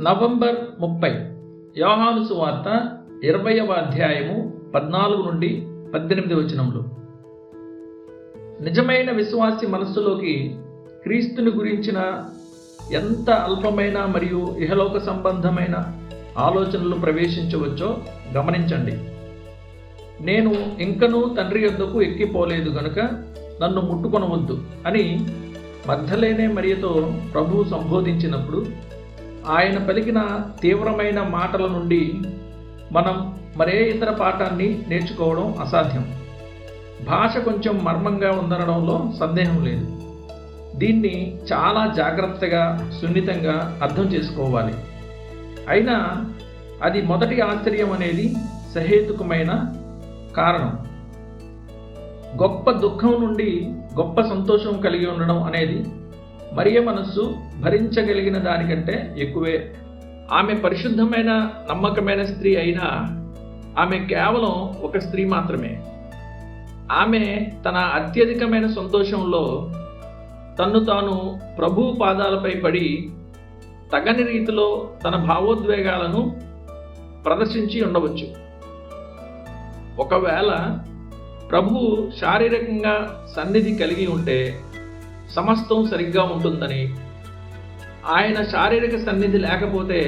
November 30 యోహాను సువార్త 20వ అధ్యాయము 14 నుండి 18 వచనములు. నిజమైన విశ్వాసి మనస్సులోకి క్రీస్తుని గురించిన ఎంత అల్పమైన మరియు ఇహలోక సంబంధమైన ఆలోచనలు ప్రవేశించవచ్చో గమనించండి. నేను ఇంకనూ తండ్రి యొద్దకు ఎక్కిపోలేదు గనుక నన్ను ముట్టుకొనవద్దు అని మగ్దలేనే మరియతో ప్రభువు సంబోధించినప్పుడు ఆయన పలికిన తీవ్రమైన మాటల నుండి మనం మరే ఇతర పాఠాన్ని నేర్చుకోవడం అసాధ్యం. భాష కొంచెం మర్మంగా ఉందనడంలో సందేహం లేదు. దీన్ని చాలా జాగ్రత్తగా సున్నితంగా అర్థం చేసుకోవాలి. అయినా అది మొదటి ఆశ్చర్యం అనేది సహేతుకమైన కారణం. గొప్ప దుఃఖం నుండి గొప్ప సంతోషం కలిగి ఉండడం అనేది మరియ మనస్సు భరించగలిగిన దానికంటే ఎక్కువే. ఆమె పరిశుద్ధమైన నమ్మకమైన స్త్రీ అయినా ఆమె కేవలం ఒక స్త్రీ మాత్రమే. ఆమె తన అత్యధికమైన సంతోషంలో తన్ను తాను ప్రభువు పాదాలపై పడి తగని రీతిలో తన భావోద్వేగాలను ప్రదర్శించి ఉండవచ్చు. ఒకవేళ ప్రభువు శారీరకంగా సన్నిధి కలిగి ఉంటే సమస్తం సరిగ్గా ఉంటుందని, ఆయన శారీరక సన్నిధి లేకపోతే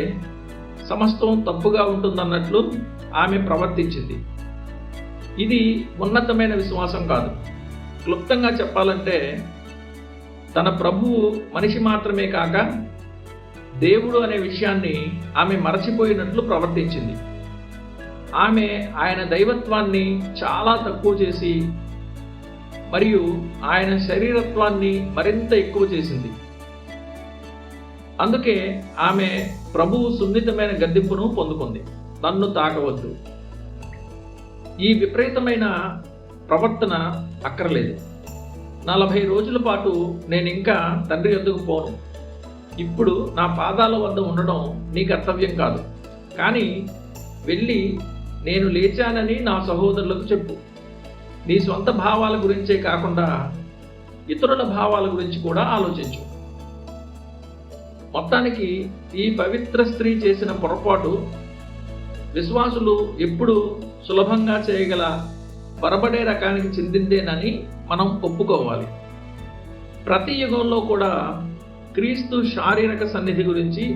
సమస్తం తప్పుగా ఉంటుందన్నట్లు ఆమె ప్రవర్తించింది. ఇది ఉన్నతమైన విశ్వాసం కాదు. క్లుప్తంగా చెప్పాలంటే తన ప్రభువు మనిషి మాత్రమే కాక దేవుడు అనే విషయాన్ని ఆమె మరచిపోయినట్లు ప్రవర్తించింది. ఆమె ఆయన దైవత్వాన్ని చాలా తక్కువ చేసి మరియు ఆయన శరీరత్వాన్ని మరింత ఎక్కువ చేసింది. అందుకే ఆమె ప్రభువు సున్నితమైన గద్దింపును పొందుకుంది. నన్ను తాకవద్దు. ఈ విపరీతమైన ప్రవర్తన అక్కర్లేదు. 40 రోజుల పాటు నేను ఇంకా తండ్రి యొద్దకు పోను. ఇప్పుడు నా పాదాల వద్ద ఉండడం నీ కర్తవ్యం కాదు. కానీ వెళ్ళి నేను లేచానని నా సహోదరులకు చెప్పు. నీ సొంత భావాల గురించే కాకుండా ఇతరుల భావాల గురించి కూడా ఆలోచించు. మొత్తానికి ఈ పవిత్ర స్త్రీ చేసిన పొరపాటు విశ్వాసులు ఎప్పుడు సులభంగా చేయగల పొరబడే రకానికి చెందిందేనని మనం ఒప్పుకోవాలి. ప్రతి యుగంలో కూడా క్రీస్తు శారీరక సన్నిధి గురించి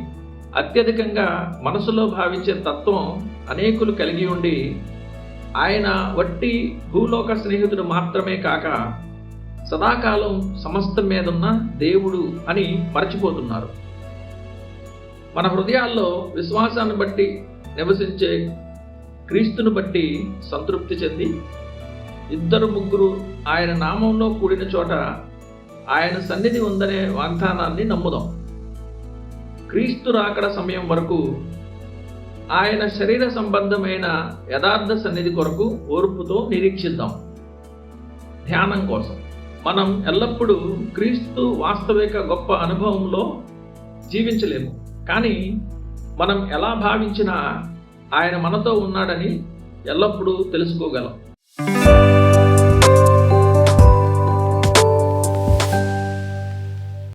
అత్యధికంగా మనసులో భావించే తత్వం అనేకులు కలిగి ఉండి ఆయన వట్టి భూలోక స్నేహితుడు మాత్రమే కాక సదాకాలం సమస్తం మీదున్న దేవుడు అని మరచిపోతున్నారు. మన హృదయాల్లో విశ్వాసాన్ని బట్టి నివసించే క్రీస్తును బట్టి సంతృప్తి చెంది 2-3 ఆయన నామంలో కూడిన చోట ఆయన సన్నిధి ఉందనే వాగ్దానాన్ని నమ్ముదాం. క్రీస్తు రాకడ సమయం వరకు ఆయన శరీర సంబంధమైన యథార్థ సన్నిధి కొరకు ఓర్పుతో నిరీక్షిద్దాం. ధ్యానం కోసం మనం ఎల్లప్పుడూ క్రీస్తు వాస్తవిక గొప్ప అనుభవంలో జీవించలేము. కానీ మనం ఎలా భావించినా ఆయన మనతో ఉన్నాడని ఎల్లప్పుడూ తెలుసుకోగలం.